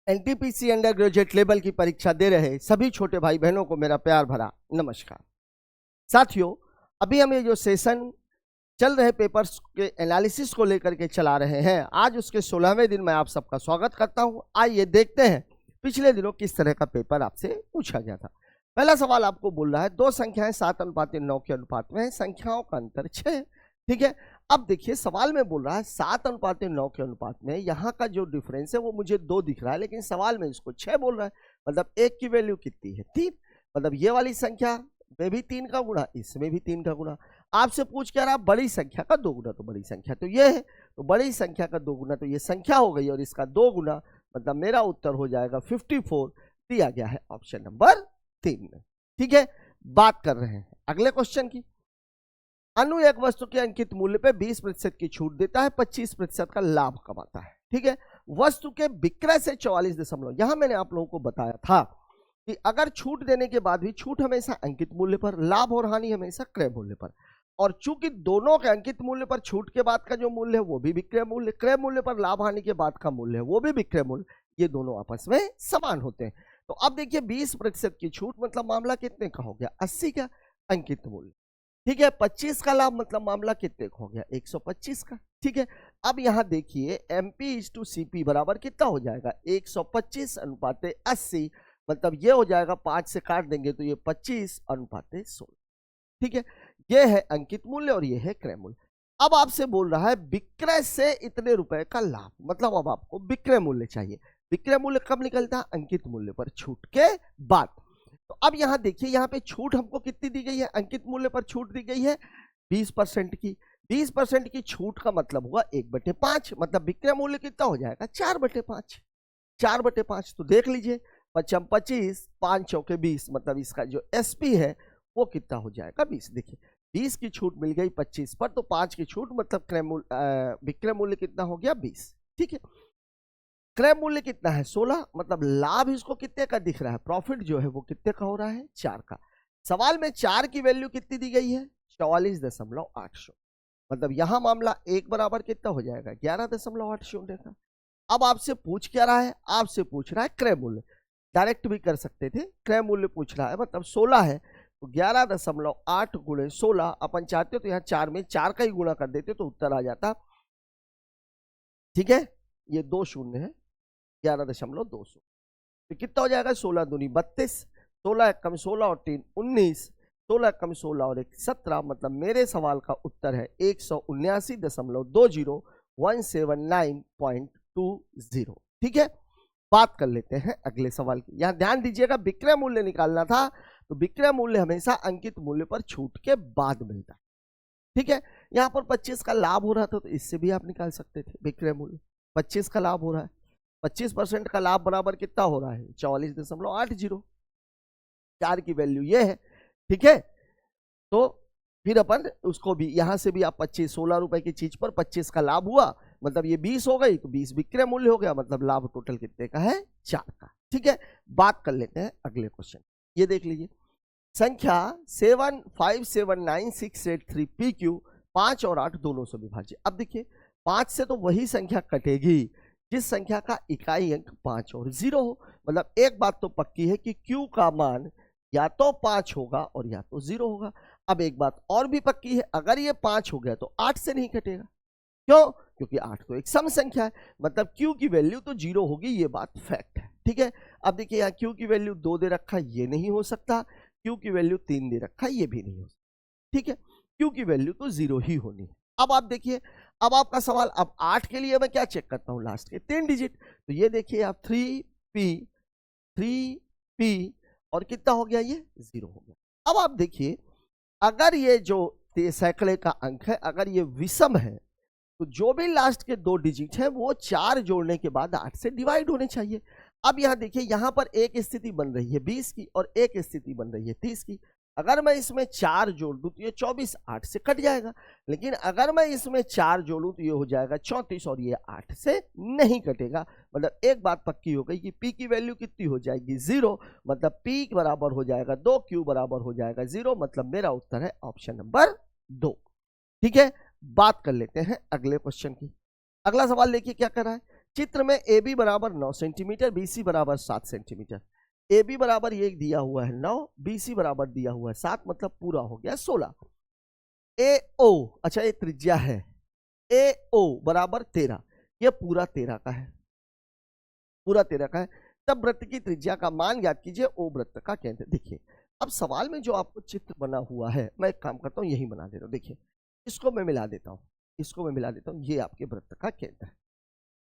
NTPC under graduate level की परीक्षा दे रहे सभी छोटे भाई बहनों को मेरा प्यार भरा नमस्कार। साथियों, अभी हम ये जो सेशन चल रहे पेपर्स के एनालिसिस को लेकर के चला रहे हैं, आज उसके 16वें दिन मैं आप सबका स्वागत करता हूं। आइए देखते हैं पिछले दिनों किस तरह का पेपर आपसे पूछा गया था। पहला सवाल आपको बोल रहा है दो संख्याएं 7:9 के अनुपात में है, संख्याओं का अंतर 6 है। ठीक है, अब देखिए सवाल में बोल रहा है 7:9 के अनुपात में यहाँ का जो डिफरेंस है वो मुझे 2 दिख रहा है, लेकिन सवाल में इसको 6 बोल रहा है। मतलब एक की वैल्यू कितनी है? 3। मतलब ये वाली संख्या में भी 3 का गुणा, इसमें भी 3 का गुणा। आपसे पूछ क्या रहा? बड़ी संख्या का 2 गुना, तो बड़ी संख्या तो ये है, तो बड़ी संख्या का 2 गुना तो ये संख्या हो गई और इसका 2 गुना, मतलब मेरा उत्तर हो जाएगा 54, दिया गया है ऑप्शन नंबर 3 में। ठीक है, बात कर रहे हैं अगले क्वेश्चन की। अनु एक वस्तु के अंकित मूल्य पे 20% की छूट देता है, 25% का लाभ कमाता है। ठीक है, वस्तु के विक्रय से 44 यहां मैंने आप लोगों को बताया था कि अगर छूट देने के बाद भी छूट हमेशा अंकित मूल्य पर, लाभ और हानि हमेशा क्रय मूल्य पर, और चूंकि दोनों के अंकित मूल्य पर छूट के बाद का जो मूल्य है वो भी विक्रय मूल्य, क्रय मूल्य पर लाभ हानि के बाद का मूल्य है वो भी विक्रय मूल्य, ये दोनों आपस में समान होते हैं। तो अब देखिए 20% की छूट मतलब मामला कितने का हो गया? 80 का अंकित मूल्य। ठीक है, 25 का लाभ मतलब मामला कितने का हो गया? 125 का। ठीक है, अब यहां देखिए MP/CP बराबर कितना हो जाएगा? 125:80, मतलब ये हो जाएगा 5 से काट देंगे तो ये 25:16। ठीक है, ये है अंकित मूल्य और ये है क्रय मूल्य। अब आपसे बोल रहा है विक्रय से इतने रुपए का लाभ, मतलब अब आपको विक्रय मूल्य चाहिए। विक्रय मूल्य कब निकलता है? अंकित मूल्य पर छूट के बाद। तो अब यहां देखिए, यहां पे छूट हमको कितनी दी गई है? अंकित मूल्य पर छूट दी गई है 20% की। 20% की छूट का मतलब हुआ 1/5, मतलब विक्रय मूल्य कितना हो जाएगा? 4/5। 4/5 तो देख लीजिए, 5 25, 5 चौके 20, मतलब इसका जो एसपी है वो कितना हो जाएगा? 20। देखिए 20 की छूट मिल गई 25 पर, तो 5 की छूट मतलब क्रय मूल्य, विक्रय मूल्य कितना हो गया? 20। ठीक है, क्रय मूल्य कितना है? 16, मतलब लाभ इसको कितने का दिख रहा है? प्रॉफिट जो है वो कितने का हो रहा है? 4 का। सवाल में 4 की वैल्यू कितनी दी गई है? 44.8। मतलब यहां मामला एक बराबर कितना हो जाएगा? 11.80 का। अब आपसे पूछ क्या रहा है? आपसे पूछ रहा है क्रय मूल्य। डायरेक्ट भी कर सकते थे, क्रय मूल्य पूछ रहा है, मतलब 16 है तो 11.8 गुणे 16, अपन चाहते हो तो यहाँ 4 में 4 का ही गुणा कर देते तो उत्तर आ जाता। ठीक है, ये 2 शून्य है, 11.200, तो कितना हो जाएगा? 16 दूनी 32, 16 कम 16 और 3 19, 16 कम 16 और 1 17, मतलब मेरे सवाल का उत्तर है 179.179.20। ठीक है, बात कर लेते हैं अगले सवाल की। यहां ध्यान दीजिएगा, विक्रय मूल्य निकालना था तो विक्रय मूल्य हमेशा अंकित मूल्य पर छूट के बाद मिलता है। ठीक है, यहां पर 25 का लाभ हो रहा था तो इससे भी आप निकाल सकते थे विक्रय मूल्य। 25 का लाभ हो रहा है, 25% का लाभ बराबर कितना हो रहा है? 44.80। 4 की वैल्यू ये है। ठीक है, तो फिर अपन उसको भी यहां से भी आप 25, 16 रुपए की चीज पर 25 का लाभ हुआ, मतलब ये 20 हो गई, तो 20 विक्रय मूल्य हो गया, मतलब लाभ टोटल कितने का है? 4 का। ठीक है, बात कर लेते हैं अगले क्वेश्चन। ये देख लीजिए, संख्या 7579683 PQ 5 और 8 दोनों से विभाज्य। अब देखिए 5 से तो वही संख्या कटेगी जिस संख्या का इकाई अंक 5 और 0 हो। मतलब एक बात तो पक्की है कि Q का मान या तो 5 होगा और या तो 0 होगा। अब एक बात और भी पक्की है, अगर ये 5 हो गया तो 8 से नहीं कटेगा। क्यों? क्योंकि 8 तो एक सम संख्या है, मतलब Q की वैल्यू तो 0 होगी, ये बात फैक्ट है। ठीक है, अब देखिए यहाँ Q की वैल्यू 2 दे रखा है, ये नहीं हो सकता। Q की वैल्यू 3 दे रखा है, ये भी नहीं हो सकता। ठीक है, Q की वैल्यू तो 0 ही होनी है। अब आप देखिए, अब आपका सवाल, अब 8 के लिए मैं क्या चेक करता हूं? लास्ट के 3 डिजिट। तो ये देखिए आप 3P और कितना हो गया? ये 0 हो गया। अब आप देखिए, अगर ये जो सैकड़े का अंक है, अगर ये विषम है तो जो भी लास्ट के 2 डिजिट है वो 4 जोड़ने के बाद 8 से डिवाइड होने चाहिए। अब यहां देखिए, यहां पर एक स्थिति बन रही है 20 की और एक स्थिति बन रही है 30 की। अगर मैं इसमें 4 जोड़ दूं तो ये 24 8 से कट जाएगा, लेकिन अगर मैं इसमें 4 जोड़ूं तो ये हो जाएगा 34 और ये 8 से नहीं कटेगा। मतलब एक बात पक्की हो गई कि P की वैल्यू कितनी हो जाएगी? 0, मतलब P बराबर हो जाएगा 2, Q बराबर हो जाएगा 0, मतलब मेरा उत्तर है ऑप्शन नंबर 2। ठीक है, बात कर लेते हैं अगले क्वेश्चन की। अगला सवाल देखिए क्या कर रहा है, चित्र में ए बी बराबर 9 सेंटीमीटर, बी सी बराबर 7 सेंटीमीटर। ए बी बराबर ये दिया हुआ है 9, बी सी बराबर दिया हुआ है 7, मतलब पूरा हो गया 16। ए ओ, अच्छा ये त्रिज्या है, ए ओ बराबर 13, ये पूरा 13 का है, पूरा 13 का है। तब वृत्त की त्रिज्या का मान ज्ञात कीजिए, ओ वृत्त का केंद्र। देखिए अब सवाल में जो आपको चित्र बना हुआ है, मैं एक काम करता हूँ यही बना देता हूँ। देखिए इसको मैं मिला देता हूँ, इसको मैं मिला देता हूँ, ये आपके वृत्त का केंद्र है,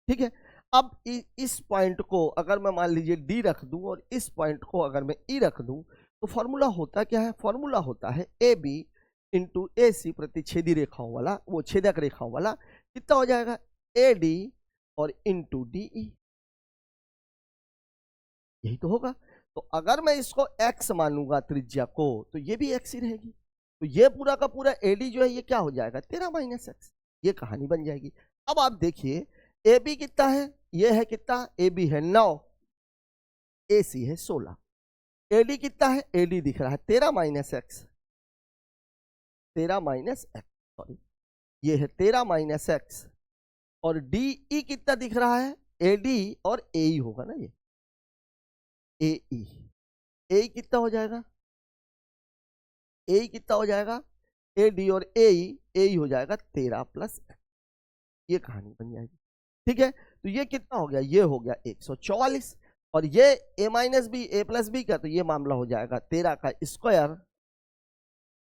ठीक है। अब इस पॉइंट को अगर मैं मान लीजिए डी रख दूं और इस पॉइंट को अगर मैं ई रख दूं, तो फॉर्मूला होता क्या है? फॉर्मूला होता है ए बी इंटू ए सी प्रतिच्छेदी रेखाओं वाला, वो छेदक रेखाओं वाला, कितना हो जाएगा? ए डी और इंटू डी ई, यही तो होगा। तो अगर मैं इसको x मानूंगा त्रिज्या को, तो ये भी x ही रहेगी। तो ये पूरा का पूरा एडी जो है ये क्या हो जाएगा? 13 माइनस एक्स, ये कहानी बन जाएगी। अब आप देखिए ए बी कितना है? ये है कितना? ए बी है 9, ए सी है 16। एडी कितना है? एडी दिख रहा है 13 minus x, 13 minus x, sorry ये है 13 माइनस एक्स। और डी ई कितना दिख रहा है? एडी और ए ई होगा ना, ये ए ई, ए कितना हो जाएगा? ए कितना हो जाएगा? ए डी और ए हो जाएगा 13 प्लस, ये कहानी बन जाएगी, ठीक है। तो ये कितना हो गया? ये हो गया 144, और ये ए माइनस बी, ए प्लस बी का, तो ये मामला हो जाएगा 13 का स्क्वायर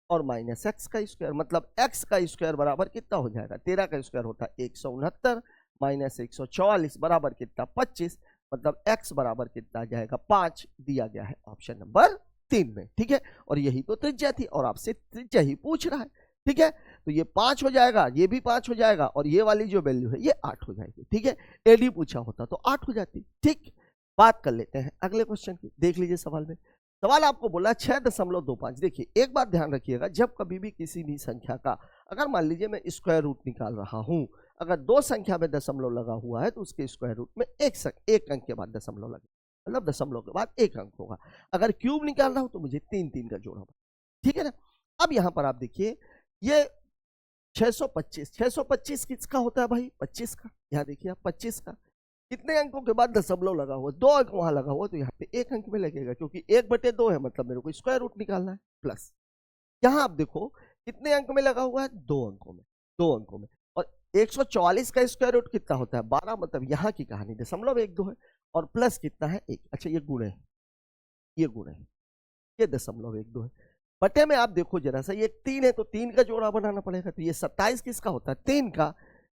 और माइनस एक्स का स्क्वायर, मतलब एक्स का स्क्वायर बराबर कितना हो जाएगा? 13 का स्क्वायर होता है 169 माइनस 144 बराबर कितना? 25, मतलब x बराबर कितना आ जाएगा? 5 दिया गया है ऑप्शन नंबर 3 में, ठीक है। और यही तो त्रिज्या थी और आपसे त्रिज्या ही पूछ रहा है, ठीक है। तो ये 5 हो जाएगा, ये भी 5 हो जाएगा, और ये वाली जो वैल्यू है ये 8 हो जाएगी, ठीक है। एडी पूछा होता तो 8 हो जाती, ठीक। बात कर लेते हैं अगले क्वेश्चन की, देख लीजिए सवाल में। सवाल आपको बोला 6.25। देखिए एक बात ध्यान रखिएगा, जब कभी भी किसी भी संख्या का, अगर मान लीजिए मैं स्क्वायर रूट निकाल रहा हूं, अगर दो संख्या में दशमलव लगा हुआ है तो उसके स्क्वायर रूट में एक अंक के बाद दशमलव लगे, मतलब दशमलव के बाद एक अंक होगा। अगर क्यूब निकाल रहा हूं तो मुझे 3 का जोड़ा, ठीक है ना। अब यहां पर आप देखिए ये 625 किसका होता है भाई? 25 का। यहाँ देखिए आप 25 का, कितने अंकों के बाद दशमलव लगा हुआ? 2 अंक वहां लगा हुआ, तो यहाँ पे 1 अंक में लगेगा, क्योंकि 1/2 है, मतलब मेरे को स्क्वायर रूट निकालना है। प्लस यहाँ आप देखो कितने अंक में लगा हुआ है? 2 अंकों में, 2 अंकों में। और 144 का स्क्वायर रूट कितना होता है? 12, मतलब यहाँ की कहानी 0.12 है, और प्लस कितना है? 1। अच्छा ये गुण है, ये गुण है, ये 0.12 है। बटे में आप देखो जरा सा, ये 3 है तो 3 का जोड़ा बनाना पड़ेगा, तो ये 27 किसका होता है? 3 का,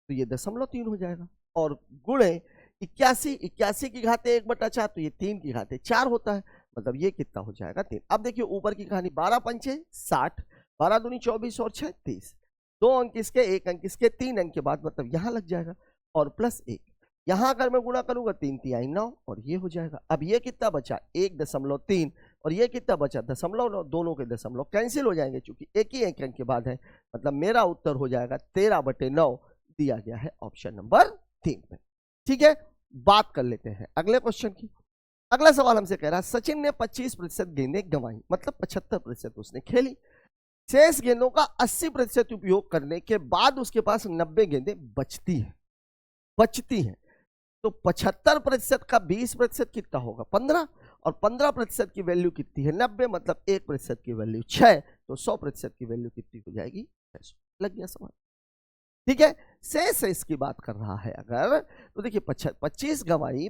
तो ये 0.3 हो जाएगा। और गुणे 81 की घाते 1/4, तो ये 3 की घाते 4 होता है, मतलब ये कितना हो जाएगा? 3। अब देखिए ऊपर की कहानी, 12 पंचे 60, 12 दूनी 24 और 6 30, 2 अंक इसके, 1 अंक इसके, 3 अंक के बाद मतलब यहाँ लग जाएगा, और प्लस 1। यहाँ अगर मैं गुणा करूंगा 3 तिहाई 9, और ये हो जाएगा। अब ये कितना बचा? 1.3, और ये कितना बचा? 0.9। दोनों के दशमलव कैंसिल हो जाएंगे, क्योंकि एक ही एक अंक के बाद है, मतलब मेरा उत्तर हो जाएगा 13/9 दिया गया है ऑप्शन नंबर 3 में, ठीक है। बात कर लेते हैं अगले क्वेश्चन की। अगला सवाल हमसे कह रहा है सचिन ने 25% गेंदें गंवाई, मतलब 75% उसने खेली। शेष गेंदों का 80% उपयोग करने के बाद उसके पास 90 गेंदें बचती हैं। तो 75% का 20% कितना होगा? 15, और 15% की वैल्यू कितनी है? 90, मतलब 1% की वैल्यू 6, तो 100% की वैल्यू कितनी हो जाएगी? 600। लग गया सवाल, ठीक है। शेष की बात कर रहा है अगर, तो देखिए 25 गंवाई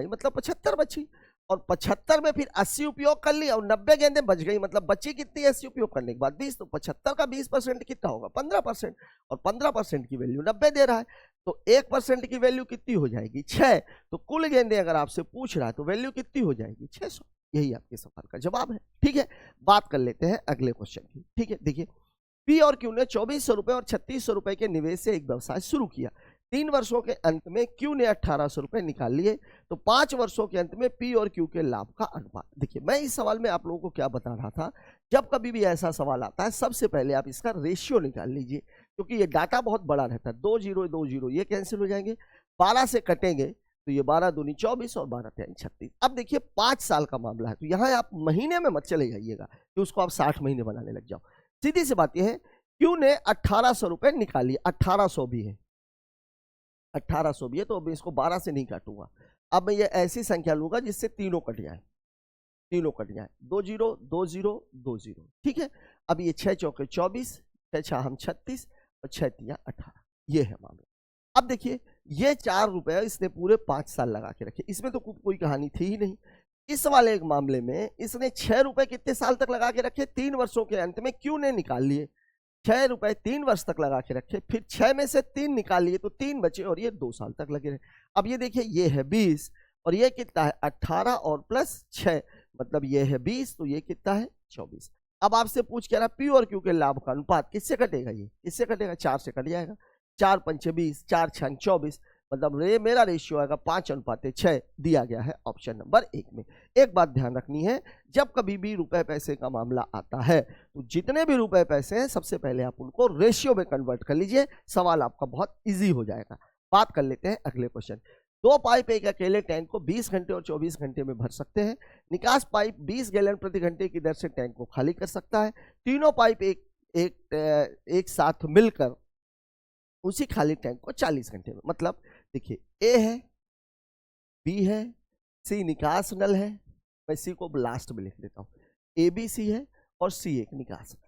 मतलब 75 बची, और 75 में फिर 80 उपयोग कर ली, और 90 गेंदें बच गई, मतलब बची कितनी? 80 उपयोग करने के बाद 20, तो 75 का 20% कितना होगा? 15%, और 15% की वैल्यू 90 दे रहा है, तो 1% की वैल्यू कितनी हो जाएगी? 6। तो कुल गेंदें अगर आपसे पूछ रहा है तो वैल्यू कितनी हो जाएगी? 600। यही आपके सवाल का जवाब है, ठीक है। बात कर लेते हैं अगले क्वेश्चन की, ठीक है। देखिए पी और क्यू ने 2400 रुपए और 3600 रुपए के निवेश से एक व्यवसाय शुरू किया। 3 वर्षों के अंत में क्यू ने 1800 रुपए निकाल लिए, तो 5 वर्षों के अंत में पी और क्यू के लाभ का अनुपात। देखिए मैं इस सवाल में आप लोगों को क्या बता रहा था, जब कभी भी ऐसा सवाल आता है सबसे पहले आप इसका रेशियो निकाल लीजिए, क्योंकि ये डाटा बहुत बड़ा रहता है। 2 0 ये कैंसिल हो जाएंगे, 12 से कटेंगे तो ये 12 दूनी 24 और 12 तिहाई 36। अब देखिए 5 साल का मामला है, तो यहाँ आप महीने में मत चले जाइएगा कि उसको आप 60 महीने बनाने लग जाओ। सीधी सी बात यह है, क्यू ने 1800 रुपए निकाली, 1800 भी है, 1800 भी है, तो अब इसको 12 से नहीं काटूंगा। अब मैं ये ऐसी संख्या लूंगा जिससे तीनों कट जाए, तीनों कट जाए, 2 0 2 0 2 0, ठीक है। अब ये 6 चौके 24, 6 6 हम 36 और 6 3 18, ये है मामला। अब देखिए ये 4 रुपए इसने पूरे 5 साल लगा के रखे, इसमें तो कोई कहानी थी ही नहीं। इस वाले एक मामले में इसने 6 रुपए कितने साल तक लगा के रखे, 3 वर्षों के अंत में क्यों नहीं निकाल लिए, 6 रुपए 3 वर्ष तक लगा के रखे, फिर 6 में से 3 निकाल लिए तो 3 बचे और ये 2 साल तक लगे रहे। अब ये देखिए ये है 20 और ये कितना है 18 और प्लस 6, मतलब ये है 20, तो ये कितना है 24। अब आपसे पूछ के रहा पी और क्यू के लाभ का अनुपात किससे कटेगा, ये किससे कटेगा, 4 से कट जाएगा, 4 पंचे 20, 4 6 24, मतलब मेरा रेशियो आएगा 5:6 दिया गया है ऑप्शन नंबर 1 में। एक बात ध्यान रखनी है, जब कभी भी रुपए पैसे का मामला आता है तो जितने भी रुपए पैसे हैं सबसे पहले आप उनको रेशियो में कन्वर्ट कर लीजिए, सवाल आपका बहुत इजी हो जाएगा। बात कर लेते हैं अगले क्वेश्चन। 2 पाइप एक अकेले टैंक को 20 घंटे और 24 घंटे में भर सकते हैं। निकास पाइप 20 गैलन प्रति घंटे की दर से टैंक को खाली कर सकता है। तीनों पाइप एक साथ मिलकर उसी खाली टैंक को 40 घंटे में, मतलब देखिए ए है, बी है, सी निकास नल है, मैं सी को लास्ट में लिख देता हूं, ए बी सी है और सी एक निकास नल,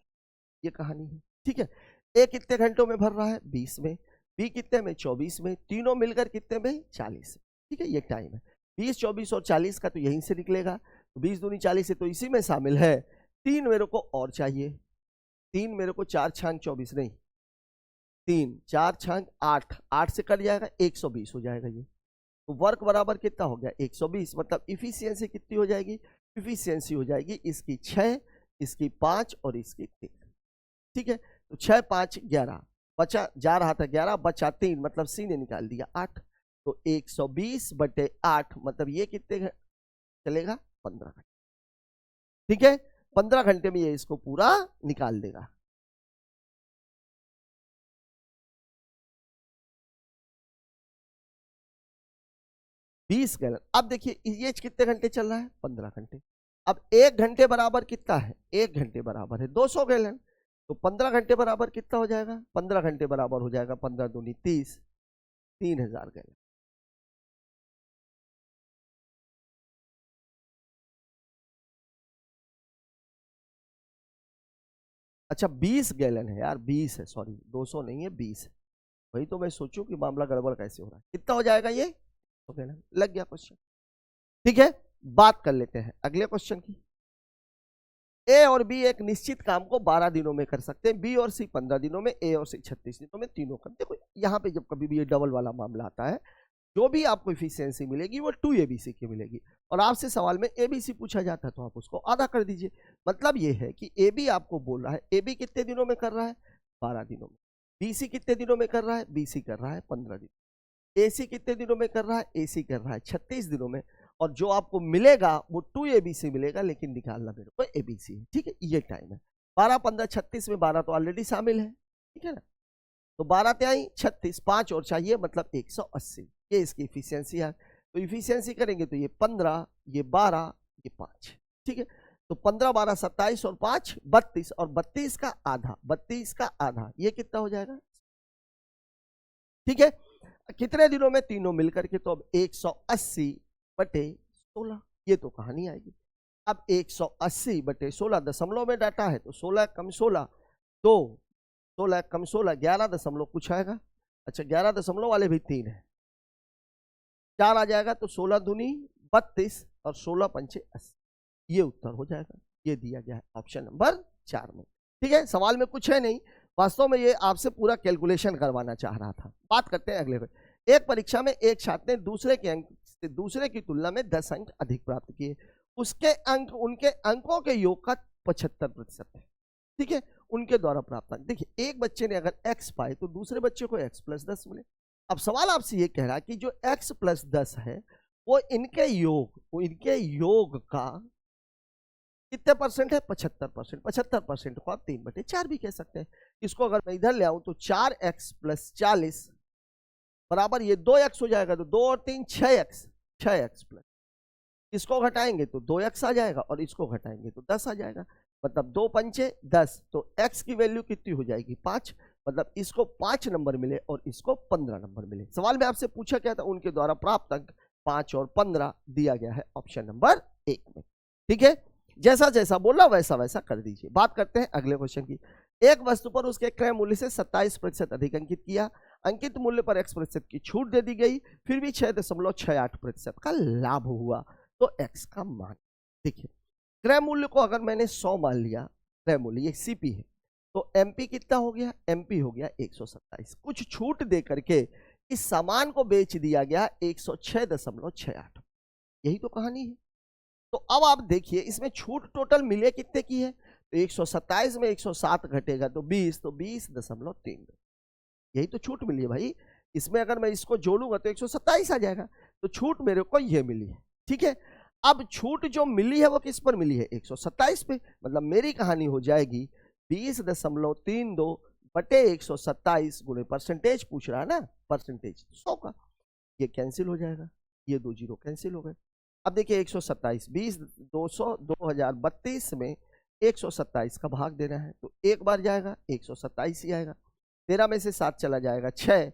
ये कहानी है, ठीक है। ए कितने घंटों में भर रहा है 20 में, बी कितने में 24 में, तीनों मिलकर कितने में 40, ठीक है, ये टाइम है। 20 24 और 40 का तो यहीं से निकलेगा, तो 20 दूनी 40 है तो इसी में शामिल है। 3 मेरे को और चाहिए, 3 मेरे को 4 6 24 नहीं, 3 4 6 8, 8 से कट जाएगा 120 हो जाएगा ये, तो वर्क बराबर कितना हो गया 120, मतलब इफिशियंसी कितनी हो जाएगी, इफिशियंसी हो जाएगी इसकी 6, इसकी 5 और इसकी 3, ठीक है। तो 6 5 11 बचा, जा रहा था 11 बचा 3, मतलब सी ने निकाल दिया 8, तो 120/8 मतलब ये कितने चलेगा 15 घंटे, ठीक है। 15 घंटे में ये इसको पूरा निकाल देगा। बीस गैलन। अब देखिए ये कितने घंटे चल रहा है 15 घंटे। अब 1 घंटे बराबर कितना है, 1 घंटे बराबर है 200 गैलन, तो 15 घंटे बराबर कितना हो जाएगा, 15 घंटे बराबर हो जाएगा 15 दूनी 30, 3000 गैलन। अच्छा 20 गैलन है यार, 20 है, सॉरी 200 नहीं है 20 है, वही तो मैं सोचूं कि मामला गड़बड़ कैसे हो रहा है। कितना हो जाएगा ये, तो गैलन लग गया क्वेश्चन, ठीक है। बात कर लेते हैं अगले क्वेश्चन की। ए और बी एक निश्चित काम को 12 दिनों में कर सकते हैं, बी और सी 15 दिनों में, ए और सी 36 दिनों में, तीनों कर। देखो यहाँ पे जब कभी भी ये डबल वाला मामला आता है, जो भी आपको इफिशियंसी मिलेगी वो 2abc की मिलेगी, और आपसे सवाल में abc पूछा जाता है तो आप उसको आधा कर दीजिए। मतलब ये है कि ab आपको बोल रहा है, ab कितने दिनों में कर रहा है 12 दिनों में, bc कितने दिनों में कर रहा है, bc कर रहा है 15 दिन, AC कितने दिनों में कर रहा है, AC कर रहा है 36 दिनों में, और जो आपको मिलेगा वो 2abc मिलेगा, लेकिन निकालना मेरे को abc है, ठीक है। ये टाइम है 12 15 36 में 12 तो ऑलरेडी शामिल है, ठीक है ना, तो 12 ते आई 36, 5 और चाहिए मतलब 180, ये इसकी इफिशियंसी है। तो इफिशियंसी करेंगे तो ये 15, ये 12, ये 5, ठीक है। तो 15 12 27 और 5 32, और 32 का आधा, 32 का आधा ये कितना हो जाएगा, ठीक है। कितने दिनों में, तीनों मिलकर के, तो अब 180/16, ये तो कहानी आएगी। अब 180/16 दशमलव में डाटा है, तो 16 कम 16 2, 16 कम 16 11 दशमलव कुछ आएगा, अच्छा 11 दशमलव वाले भी 3 है, 4 आ जाएगा, तो 16 दूनी 32 और 16 पंचे 80, ये उत्तर हो जाएगा। ये दिया गया है ऑप्शन नंबर 4 में, ठीक है। सवाल में कुछ है नहीं, वास्तव में ये आपसे पूरा कैलकुलेशन करवाना चाह रहा था। बात करते हैं अगले पे। एक परीक्षा में एक छात्र ने दूसरे के अंक से दूसरे की तुलना में 10 अंक अधिक प्राप्त किए, उसके अंक उनके अंकों के योग का 75% है, ठीक है, उनके द्वारा प्राप्त अंक। देखिए एक बच्चे ने अगर x पाए तो दूसरे बच्चे को x + 10 मिले। अब सवाल आपसे ये कह रहा है कि जो x + 10 है वो इनके योग का कितने परसेंट है, 75%। 75% को आप 3/4 भी कह सकते हैं। इसको अगर मैं इधर ले आऊं तो 4x + 40 बराबर ये 2x हो जाएगा, तो 2 और 3 6x, 6x प्लस, इसको घटाएंगे तो 2x आ जाएगा, और इसको घटाएंगे तो 10 आ जाएगा, मतलब 2 पंचे 10, तो x की वैल्यू कितनी हो जाएगी 5, मतलब इसको 5 नंबर मिले और इसको 15 नंबर मिले। सवाल में आपसे पूछा क्या था, उनके द्वारा प्राप्त अंक 5 और 15 दिया गया है ऑप्शन नंबर 1 में। ठीक है, जैसा जैसा बोला वैसा वैसा कर दीजिए। बात करते हैं अगले क्वेश्चन की। एक वस्तु पर उसके क्रय मूल्य से 27% अधिक अंकित किया, अंकित मूल्य पर x% की छूट दे दी गई, फिर भी 6.68% का लाभ हुआ, तो x का मान। देखिए, क्रय मूल्य को अगर मैंने 100 मान लिया, क्रय मूल्य ये CP है, तो MP कितना हो गया, MP हो गया 127। कुछ छूट दे करके इस सामान को बेच दिया गया 106.68। यही तो कहानी है। तो अब आप देखिए, इसमें छूट टोटल मिले कितने की है, तो 127 में 107 घटेगा तो 20, तो 20.3। यही तो छूट मिली है भाई। इसमें अगर मैं इसको जोड़ूंगा तो 127 आ जाएगा, तो छूट मेरे को ये मिली है। ठीक है, अब छूट जो मिली है वो किस पर मिली है, 127 पे। मतलब मेरी कहानी हो जाएगी 20.32 बटे 127 गुणे परसेंटेज पूछ रहा है ना, परसेंटेज 100 का। ये कैंसिल हो जाएगा, ये 2 जीरो कैंसिल हो गए। अब देखिए 127, 20, 200, 2032 में 127 का भाग देना है, तो एक बार जाएगा 127 ही आएगा। 13 में से 7 चला जाएगा 6,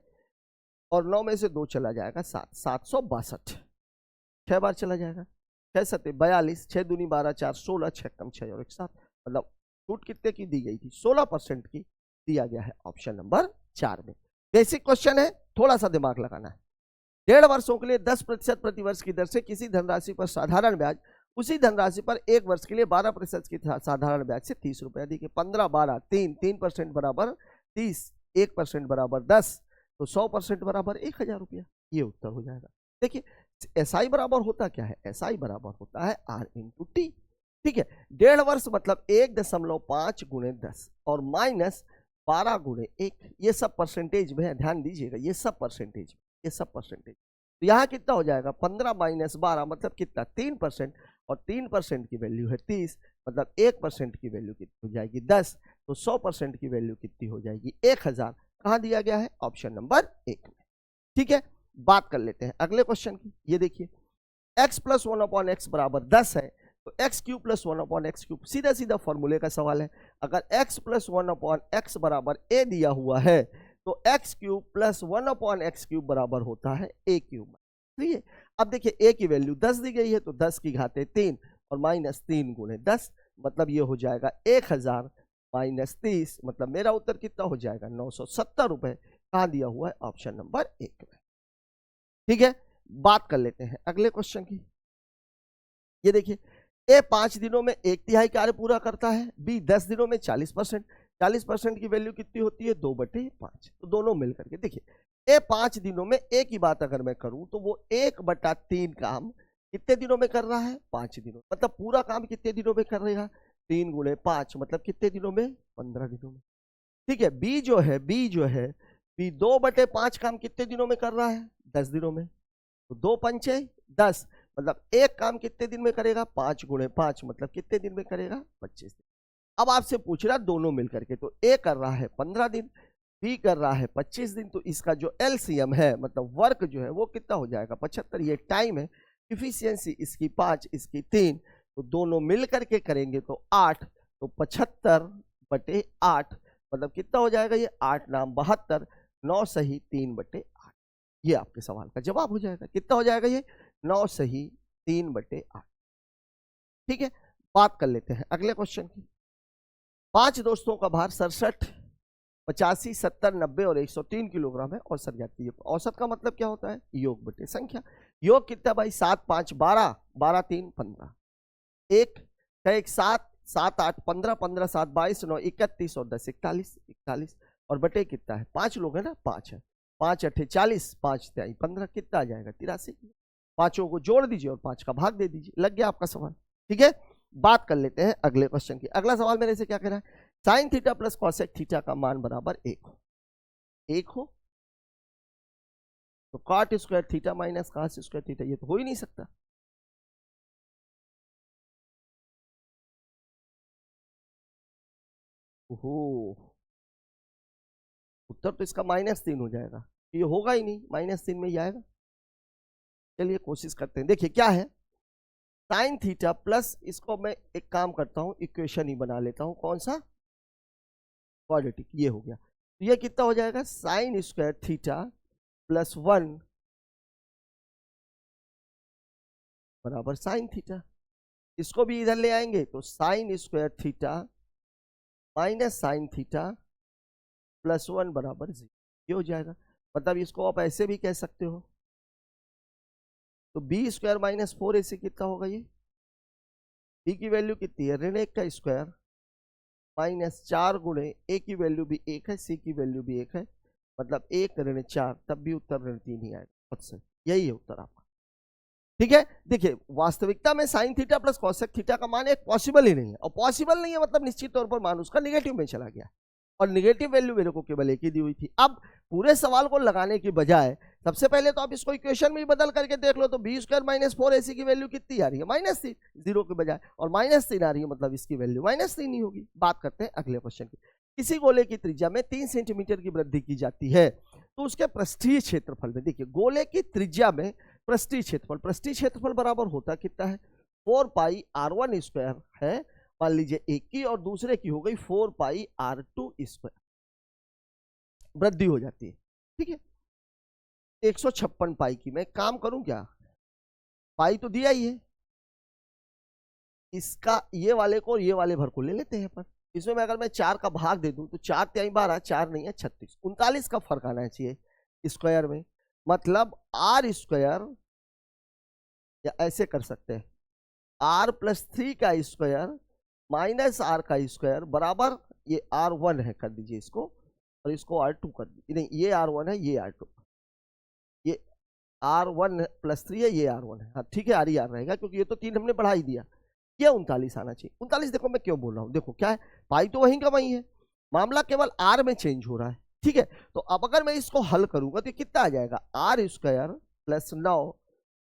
और 9 में से 2 चला जाएगा 7, 762। 6 बार चला जाएगा, 6 सत्ते 42, 6 दूनी 12, 4 16, 6 कम 6 और 1 7। मतलब छूट कितने की दी गई थी, 16% की दिया गया है ऑप्शन नंबर 4 में। बेसिक क्वेश्चन है, थोड़ा सा दिमाग लगाना है। 1.5 वर्षों के लिए 10% प्रतिवर्ष की दर से किसी धनराशि पर साधारण ब्याज, उसी धनराशि पर 1 वर्ष के लिए 12% की साधारण ब्याज से 30 रुपए अधिक है। 15, 12, 3% बराबर 30, 1% बराबर 10, तो 100% बराबर 1000 रुपया। ये उत्तर हो जाएगा। देखिए SI बराबर होता क्या है, SI बराबर होता है R इंटू टी। ठीक है, 1.5 वर्ष मतलब 1.5 गुणे 10 और माइनस 12 गुणे 1। ये सब परसेंटेज में है, ध्यान दीजिएगा, ये सब परसेंटेज, ये सब परसेंटेज। तो यहाँ कितना हो जाएगा, 15 माइनस 12 मतलब कितना, 3%, और 3% की वैल्यू है 30, मतलब 1% की वैल्यू कितनी हो जाएगी 10, तो 100% की वैल्यू कितनी हो जाएगी 1000। कहाँ दिया गया है, ऑप्शन नंबर 1 में। ठीक है, बात कर लेते हैं अगले क्वेश्चन की। ये देखिए, x प्लस 1/x बराबर 10 है, तो x cube plus 1/x cube, सीधा सीधा फॉर्मूले का सवाल है। अगर x प्लस 1/x बराबर a दिया हुआ है, तो x cube plus 1/x cube बराबर होता है a क्यूब। ठीक है, अब देखिए a की वैल्यू 10 दी गई है, तो 10 की घाते 3 और माइनस 3 गुणे 10, मतलब ये हो जाएगा 1000 माइनस 30, मतलब मेरा उत्तर कितना हो जाएगा 970 रुपए। कहाँ दिया हुआ है, ऑप्शन नंबर 1 में। ठीक है, बात कर लेते हैं अगले क्वेश्चन की। ये देखिए, ए 5 दिनों में 1/3 कार्य पूरा करता है, बी 10 दिनों में 40%। 40% की वैल्यू कितनी होती है, 2/5। तो दोनों मिलकर के देखिए, ए 5 दिनों में ए की बात अगर मैं करूं तो वो 1/3 काम कितने दिनों में कर रहा है, 5 दिनों। मतलब पूरा काम कितने दिनों में कर रहेगा, 3 गुणे 5, मतलब कितने दिनों में, 15 दिनों में। ठीक है, बी जो है बी 2/5 काम कितने दिनों में कर रहा है, 10 दिनों में। तो 2 पंचे 10, मतलब एक काम कितने दिन में करेगा, 5 गुणे 5, मतलब कितने दिन में करेगा, 25 दिन। अब आपसे पूछ रहा दोनों मिलकर के, तो ए कर रहा है 15 दिन, बी कर रहा है 25 दिन, तो इसका जो एलसीएम है, मतलब वर्क जो है वो कितना हो जाएगा, 75। ये टाइम है, इफिशियंसी इसकी 5, इसकी 3, तो दोनों मिलकर के करेंगे तो 8, तो 75/8, मतलब कितना हो जाएगा ये, 8 नाम 72, 9 सही 3/8। ये आपके सवाल का जवाब हो जाएगा। कितना हो जाएगा ये, 9 सही 3/8। ठीक है, बात कर लेते हैं अगले क्वेश्चन की। 5 दोस्तों का भार 67, 85, 70, 90 और 103 किलोग्राम है। औसत जाती है, औसत का मतलब क्या होता है, योग बटे संख्या। योग कितना भाई, 7, 5, 12, 12, 3, 15, 1, 6, 7, 7, 8, 15, 15, 7, 22, 9, 31 और 10, 41, 41, और बटे कितना है, 5 लोग है ना, 5 है, 5 8 40, 5 3 15, कितना आ जाएगा, 83। पांचों को जोड़ दीजिए और 5 का भाग दे दीजिए, लग गया आपका सवाल। ठीक है, बात कर लेते हैं अगले क्वेश्चन की। अगला सवाल मेरे से क्या कह रहा है, sine theta plus cosec theta का मान बराबर 1 हो, तो cot square theta minus cos square theta, ये तो हो ही नहीं सकता। ओहो, उत्तर तो इसका -3 हो जाएगा, ये होगा ही नहीं, -3 में ही आएगा। चलिए कोशिश करते हैं। देखिए क्या है, साइन थीटा प्लस, इसको मैं एक काम करता हूं, इक्वेशन ही बना लेता हूं, कौन सा, क्वाड्रेटिक, ये हो गया। तो ये कितना हो जाएगा, साइन स्क्वायर थीटा प्लस 1 बराबर साइन थीटा। इसको भी इधर ले आएंगे तो sine square theta minus sign theta plus 1 बराबर 0, ये हो जाएगा। मतलब इसको आप ऐसे भी कह सकते हो, तो बी स्क्वायर माइनस 4ac कितना होगा, ये बी की वैल्यू कितनी है, ऋण 1 का स्क्वायर माइनस 4 गुणे ए की वैल्यू भी 1 है, सी की वैल्यू भी 1 है, मतलब 1 ऋण 4, तब भी उत्तर ऋण 3 ही आएगा। बहुत सही, यही है उत्तर आपका। ठीक है, देखिए वास्तविकता में sign theta plus cosec theta का मान एक पॉसिबल ही नहीं है, और पॉसिबल नहीं है मतलब निश्चित तौर पर मान उसका निगेटिव में चला गया, और निगेटिव वैल्यू मेरे को केवल एक ही दी हुई थी। अब पूरे सवाल को लगाने की बजाय सबसे पहले तो आप इसको इक्वेशन में ही बदल करके देख लो, तो बी स्क्वायर माइनस 4ac की वैल्यू कितनी आ रही है, -3, 0 के बजाय, और -3 आ रही है, मतलब इसकी वैल्यू -3 ही होगी। बात करते हैं अगले क्वेश्चन की। किसी गोले की त्रिज्या में 3 सेंटीमीटर की वृद्धि की जाती है, तो उसके पृष्ठीय क्षेत्रफल में, देखिए गोले की त्रिज्या में पृष्ठीय क्षेत्रफल बराबर होता कितना है, 4 पाई r1 स्क्वायर है, मान लीजिए एक की, और दूसरे की हो गई 4 पाई r2 स्क्वायर, वृद्धि हो जाती है। ठीक है, 156 पाई की, मैं काम करूं क्या, पाई तो दिया ही है, इसका ये वाले को और ये वाले भर को ले लेते हैं अपन। इसमें मैं अगर मैं 4 का भाग दे दूं तो 4 3 12, 4 नहीं है 36, 39 का फर्क आना चाहिए स्क्वायर में, मतलब आर स्क्वायर, या ऐसे कर सकते हैं r+3 का स्क्वायर माइनस r का स्क्वायर बराबर, ये r1 है, कर दीजिए इसको, और इसको r2 कर दीजिए, नहीं ये r1 है, ये r2, ये r1+3 है, ये r1 है, हाँ ठीक है, r ही r रहेगा क्योंकि ये तो 3 हमने बढ़ा ही दिया। ये 39 आना चाहिए। 39 देखो मैं क्यों बोल रहा हूँ, देखो क्या है, पाई तो वहीं का वहीं है, मामला केवल r में चेंज हो रहा है। ठीक है, तो अब अगर मैं इसको हल करूंगा तो कितना आ जाएगा, r square plus 9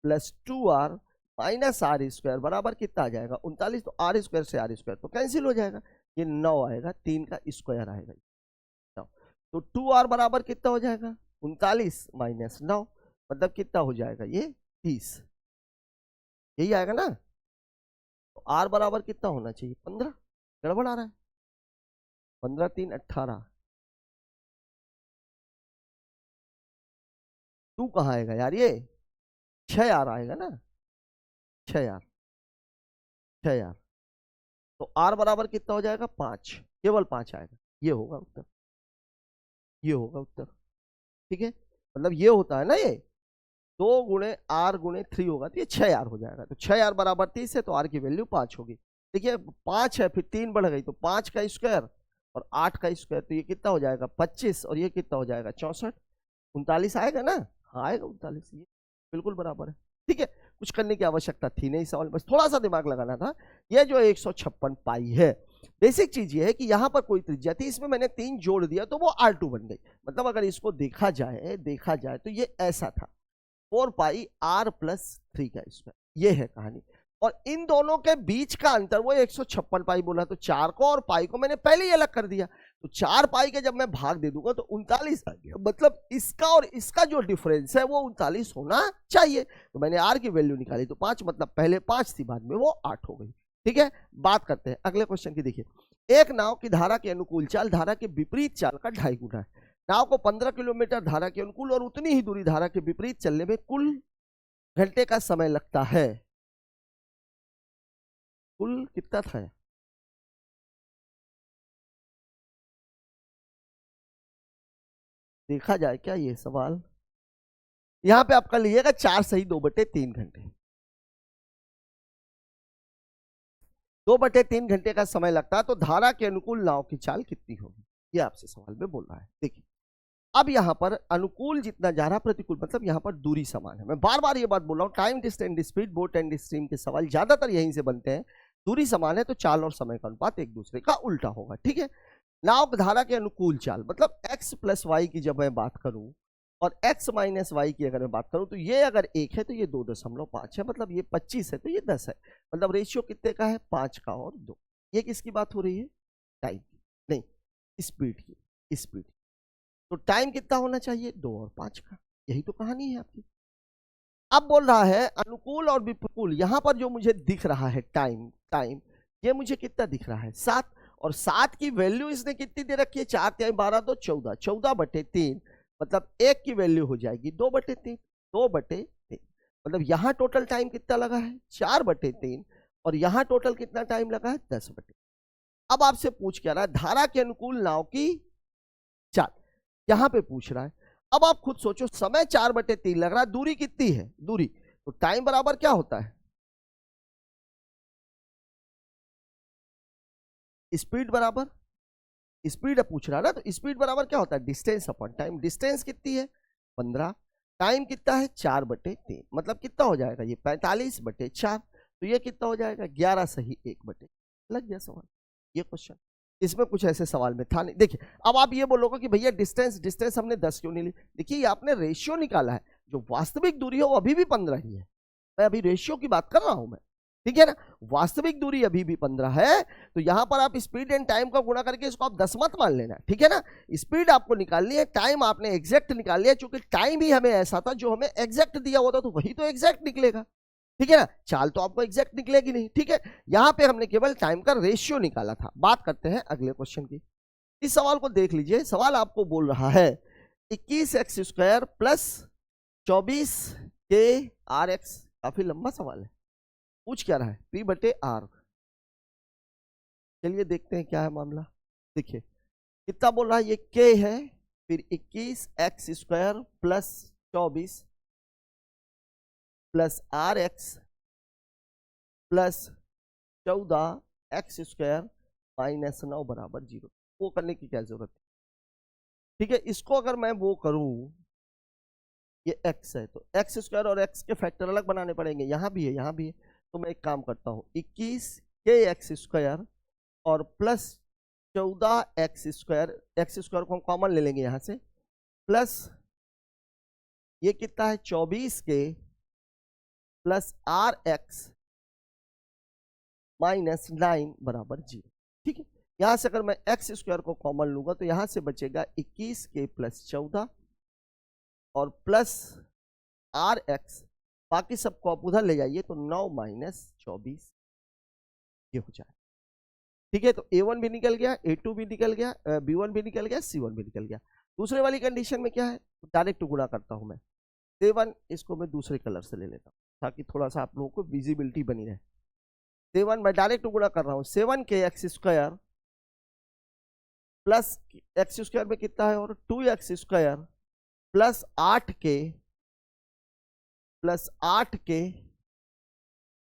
plus 2r minus r square बराबर कितना आ जाएगा 39, तो r स्क्वायर से r स्क्वायर तो कैंसिल हो जाएगा, ये 9 आएगा, 3 का स्क्वायर आएगा 9, तो 2r बराबर कितना हो जाएगा 39 माइनस 9, मतलब कितना हो जाएगा ये 30, यही आएगा ना। तो r बराबर कितना होना चाहिए 15, गड़बड़ आ रहा है, 15 3 18, 2 कहाँ आएगा यार, ये 6r आएगा ना, 6r, 6r, तो r बराबर कितना हो जाएगा 5, केवल 5 आएगा, ये होगा उत्तर, ये होगा उत्तर। ठीक है, मतलब ये होता है ना, ये 2 गुणे r गुणे 3 होगा, तो ये 6r हो जाएगा, तो 6r बराबर 30 है, तो r की वैल्यू 5 होगी। देखिए 5 है, फिर 3 बढ़ गई, तो 5 का स्क्वायर और 8 का स्क्वायर, तो ये कितना हो जाएगा 25, और ये कितना हो जाएगा 64, 39 आएगा ना, हाँ आएगा 39, ये बिल्कुल बराबर है। ठीक है, कुछ करने की आवश्यकता थी नहीं सवाल, बस थोड़ा सा दिमाग लगाना था। ये जो 156 पाई है, बेसिक चीज ये है कि यहाँ पर कोई त्रिज्या थी, इसमें मैंने 3 जोड़ दिया तो वो r2 बन गई, मतलब अगर इसको देखा जाए तो ये ऐसा था 4 पाई r+3 का स्क्वायर, ये है कहानी। और इन दोनों के बीच का अंतर वो 156 पाई बोला, तो 4 को और पाई को मैंने पहले ही अलग कर दिया, तो 4 पाई के जब मैं भाग दे दूंगा तो 39 आ गया, मतलब इसका और इसका जो डिफरेंस है वो 39 होना चाहिए, तो मैंने r की वैल्यू निकाली, तो 5, मतलब पहले 5 थी, बाद में वो 8 हो गई। ठीक है, बात करते हैं अगले क्वेश्चन की। देखिए एक नाव की धारा के अनुकूल चाल धारा के विपरीत चाल का 2.5 गुना है, नाव को 15 किलोमीटर धारा के अनुकूल और उतनी ही दूरी धारा के विपरीत चलने में कुल घंटे का समय लगता है, कुल कितना था, देखा जाए क्या ये सवाल, यहां पे आपका लीजिएगा 4 सही 2/3 घंटे, 2/3 घंटे का समय लगता है, तो धारा के अनुकूल नाव की चाल कितनी होगी, ये आपसे सवाल में बोल रहा है। देखिए अब यहां पर अनुकूल जितना जा रहा, प्रतिकूल मतलब यहां पर दूरी समान है। मैं बार बार ये बात बोल रहा हूं, time distance speed boat and stream के सवाल ज्यादातर यहीं से बनते हैं, दूरी समान है तो चाल और समय का अनुपात एक दूसरे का उल्टा होगा। ठीक है, नाव धारा के अनुकूल चाल मतलब x+y की जब मैं बात करूं और x - y की अगर मैं बात करूं, तो ये अगर 1 है तो ये 2.5 है, मतलब ये 25 है तो ये 10 है, मतलब रेशियो कितने का है 5 का और 2। ये किसकी बात हो रही है, टाइम की, नहीं स्पीड की, स्पीड। तो टाइम कितना होना चाहिए 2 और 5 का, यही तो कहानी है आपकी। अब बोल रहा है अनुकूल और विप्रतिकूल, यहां पर जो मुझे दिख रहा है टाइम, ये मुझे कितना दिख रहा है 7, और 7 की वैल्यू इसने कितनी दे रखी है, 4 3 12 2 14, 14/3 मतलब 1 की वैल्यू हो जाएगी 2/3, 2/3 मतलब यहाँ टोटल टाइम कितना लगा है 4/3 और यहाँ टोटल कितना टाइम लगा है 10/3। अब आपसे पूछ क्या रहा है, धारा के अनुकूल नाव की चाल, यहां पे पूछ रहा है। अब आप खुद सोचो, समय 4/3 लग रहा है, दूरी कितनी है, दूरी तो टाइम बराबर क्या होता है, स्पीड बराबर, स्पीड पूछ रहा है ना, तो स्पीड बराबर क्या होता है, डिस्टेंस अपॉन टाइम। डिस्टेंस कितनी है 15, टाइम कितना है 4/3 मतलब कितना हो जाएगा ये 45/4, तो ये कितना हो जाएगा 11 सही 1/। लग गया सवाल, ये क्वेश्चन इसमें कुछ ऐसे सवाल में था नहीं। देखिए अब आप ये बोलोगे कि भैया डिस्टेंस डिस्टेंस हमने 10 क्यों नहीं ली, देखिए ये आपने रेशियो निकाला है, जो वास्तविक दूरी है वो अभी भी 15 ही है, मैं अभी रेशियो की बात कर रहा हूं मैं, ठीक है ना, वास्तविक दूरी अभी भी 15 है, तो यहां पर आप स्पीड एंड टाइम का गुणा करके इसको आप 10 मत मान लेना, ठीक है ना। स्पीड आपको निकालनी है, टाइम आपने एग्जैक्ट निकाल लिया, क्योंकि टाइम ही हमें ऐसा था जो हमें एग्जैक्ट दिया हुआ था, तो वही तो एग्जैक्ट निकलेगा, ठीक है ना, चाल तो आपको एग्जैक्ट निकलेगी नहीं, ठीक है। यहां पे हमने केवल टाइम का रेशियो निकाला था। बात करते हैं अगले क्वेश्चन की। इस सवाल को देख लीजिए, सवाल आपको बोल रहा है 21x² प्लस 24k(rx), काफी लंबा सवाल है, पूछ क्या रहा है p/r। चलिए देखते हैं क्या है मामला। देखिए कितना बोल रहा है, ये k है, फिर 21x² plus 24 plus rx plus 14x² minus 9 बराबर 0। वो करने की क्या जरूरत है, ठीक है। इसको अगर मैं वो करूं, ये x है, तो x² और x के फैक्टर अलग बनाने पड़ेंगे, यहां भी है यहां भी है, तो मैं एक काम करता हूं 21k(x²) और प्लस 14x², x² को हम कॉमन ले लेंगे यहां से, प्लस ये कितना है 24k प्लस rx माइनस 9 बराबर 0, ठीक है। यहां से अगर मैं x² को कॉमन लूंगा तो यहां से बचेगा 21k प्लस 14 और प्लस rx, बाकी सबको आप उधर ले जाइए तो 9 माइनस 24 ये हो जाए, ठीक है। तो a1 भी निकल गया, a2 भी निकल गया, b1 भी निकल गया, c1 भी निकल गया। दूसरे वाली कंडीशन में क्या है, डायरेक्ट गुणा करता हूं मैं 7, इसको मैं दूसरे कलर से ले लेता हूं ताकि थोड़ा सा आप लोगों को विजिबिलिटी बनी रहे। 7 मैं डायरेक्ट गुणा कर रहा हूं, 7k(x² प्लस x² में कितना है और 2x² plus 8k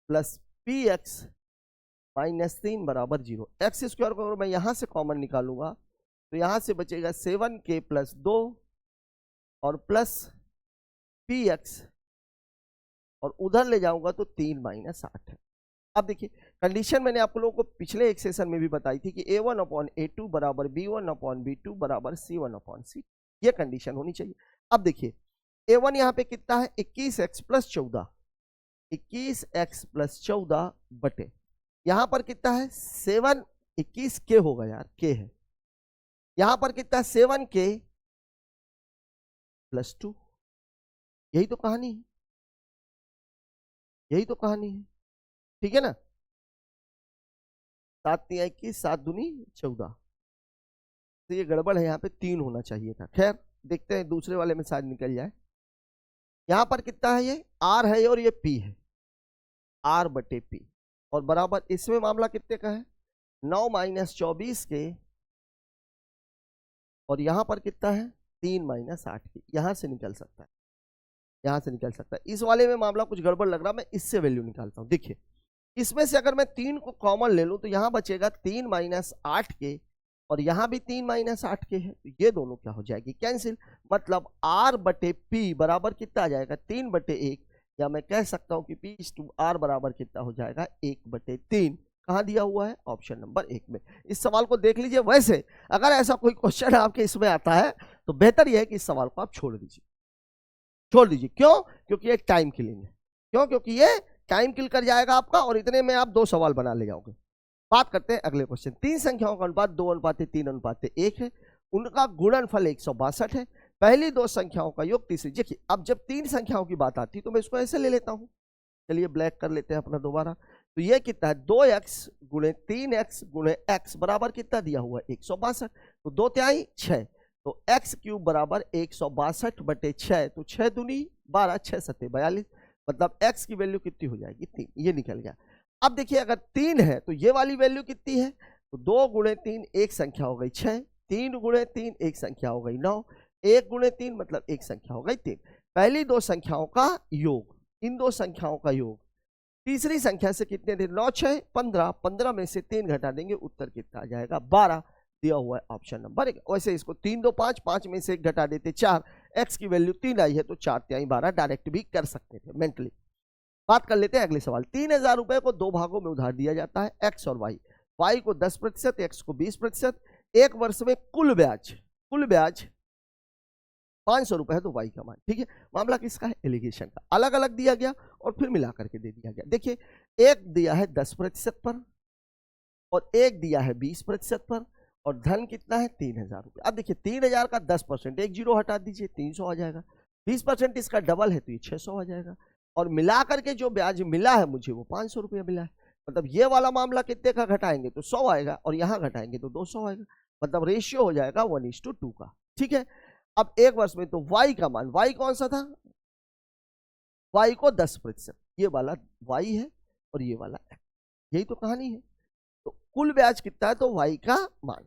plus px minus 3 बराबर 0। x² को अगर मैं यहां से कॉमन निकालूंगा तो यहां से बचेगा 7k प्लस 2 और प्लस px और उधर ले जाऊंगा तो 3 माइनस 8 है। अब देखिए कंडीशन मैंने आप लोगों को पिछले एक सेशन में भी बताई थी कि a1/a2 बराबर b1/b2 बराबर c1/c, ये कंडीशन होनी चाहिए। अब देखिए a1 यहाँ पे कितना है 21x प्लस 14, 21x प्लस 14 बटे यहां पर कितना है 7, 21k होगा यार, k है, यहां पर कितना है 7k प्लस 2, यही तो कहानी है, यही तो कहानी है, ठीक है ना। 7 3 21, 7 दूनी 14, तो ये गड़बड़ है, यहाँ पे 3 होना चाहिए था। खैर देखते हैं दूसरे वाले में शायद निकल जाए। यहां पर कितना है, ये r है और ये p है, r/p और बराबर इसमें मामला कितने का है 9 माइनस 24 के और यहां पर कितना है 3 माइनस 8 के, यहां से निकल सकता है, यहां से निकल सकता है। इस वाले में मामला कुछ गड़बड़ लग रहा, मैं इससे वैल्यू निकालता हूं। देखिए इसमें से अगर मैं 3 को कॉमन ले लूं तो यहां बचेगा 3 माइनस 8 के और यहां भी 3 माइनस 8 के है, तो ये दोनों क्या हो जाएगी कैंसिल, मतलब r/p बराबर कितना आ जाएगा 3/1, या मैं कह सकता हूं कि p/r बराबर कितना हो जाएगा 1/3। कहां दिया हुआ है, ऑप्शन नंबर 1 में। इस सवाल को देख लीजिए। वैसे अगर ऐसा कोई क्वेश्चन आपके इसमें आता है तो बेहतर यह है कि इस सवाल को आप छोड़ दीजिए, छोड़ दीजिए। क्यों, क्योंकि ये टाइम किलिंग है, क्यों, क्योंकि ये टाइम किल कर जाएगा आपका और इतने में आप 2 सवाल बना ले जाओगे। बात करते हैं अगले क्वेश्चन। 3 संख्याओं का अनुपात 2:3:1 है, उनका गुणनफल 162 है, पहली 2 संख्याओं का योग तीसरी। देखिए अब जब 3 संख्याओं की बात आती है तो मैं इसको ऐसे ले लेता हूं, चलिए ब्लैक कर लेते हैं अपना दोबारा। तो ये कितना है 2x गुणे 3x गुणे x बराबर कितना दिया हुआ है 162। तो 2 तिहाई 6, तो x क्यूब बराबर 162 बटे 6, तो 6 दूनी 12, 6 सत्ते 42, मतलब x की वैल्यू कितनी हो जाएगी 3, ये निकल गया। अब देखिए अगर 3 है तो ये वाली वैल्यू कितनी है, तो 2 गुणे 3 एक संख्या हो गई 6, 3 गुणे 3 एक संख्या हो गई 9, 1 गुणे 3 मतलब एक संख्या हो गई 3। पहली दो संख्याओं का योग, इन दो संख्याओं का योग, तीसरी संख्या से कितने थे 9 6 15, 15 में से 3 घटा देंगे, उत्तर कितना आ जाएगा 12, दिया हुआ है ऑप्शन नंबर 1। वैसे इसको 3 2 5, 5 में से 1 घटा देते 4, x की वैल्यू 3 आई है तो 4 तिहाई 12 डायरेक्ट भी कर सकते थे मेंटली। बात कर लेते हैं अगले सवाल। 3000 रुपए को 2 भागों में उधार दिया जाता है, x और y को 10%, x को 20%। एक वर्ष में कुल ब्याज 500 रुपए है तो y का मान, ठीक है। मामला किसका है, एलिगेशन का, अलग अलग दिया गया और फिर मिला करके दे दिया गया। देखिए एक दिया है 10% पर और एक दिया है 20% पर, और धन कितना है 3000 रुपये। अब देखिए 3000 का 10%, एक जीरो हटा दीजिए 300 आ जाएगा, 20% इसका डबल है तो ये 600 आ जाएगा, और मिला करके जो ब्याज मिला है मुझे वो 500 रुपया मिला है। मतलब ये वाला मामला कितने का घटाएंगे तो 100 आएगा, और यहाँ घटाएंगे तो 200 आएगा, मतलब रेशियो हो जाएगा 1:2 का, ठीक है। अब एक वर्ष में तो y का मान, y कौन सा था, y को 10%, ये वाला y है और ये वाला x, यही तो कहानी है। तो कुल ब्याज कितना है तो y का मान,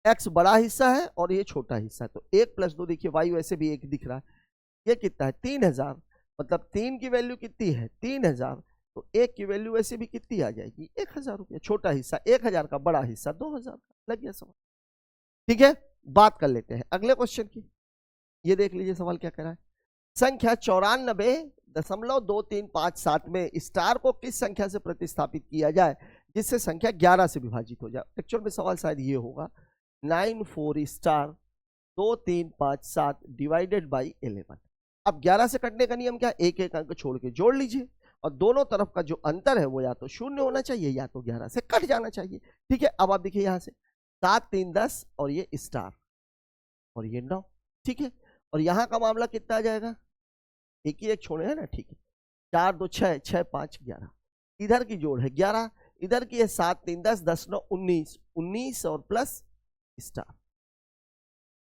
x बड़ा हिस्सा है और ये छोटा हिस्सा है, तो 1 + 2, देखिए y वैसे भी 1 दिख रहा है, ये कितना है 3000, मतलब 3 की वैल्यू कितनी है 3000, तो 1 की वैल्यू वैसे भी कितनी आ जाएगी 1000 रुपया, छोटा हिस्सा 1000 का, बड़ा हिस्सा 2000 का, लग गया सवाल, ठीक है। बात कर लेते हैं अगले क्वेश्चन की, ये देख लीजिए सवाल क्या कह रहा है। संख्या 94.2357 में स्टार को किस संख्या से प्रतिस्थापित किया जाए जिससे संख्या 11 से विभाजित हो जाए। एक्चुअल में सवाल शायद ये होगा 94 स्टार 2357 डिवाइडेड बाई 11। अब 11 से कटने का नियम क्या, एक एक अंक छोड़ के जोड़ लीजिए, और दोनों तरफ का जो अंतर है वो या तो 0 होना चाहिए या तो 11 से कट जाना चाहिए, ठीक है। अब आप देखिए यहाँ से 7 3 10 और ये स्टार और ये 9, ठीक है। और यहाँ का मामला कितना आ जाएगा, एक ही एक छोड़े है ना, ठीक है। 4 2 6, 6 5 11, इधर की जोड़ है 11, इधर की है 7 3 10, 10 9 19, 19 और प्लस स्टार।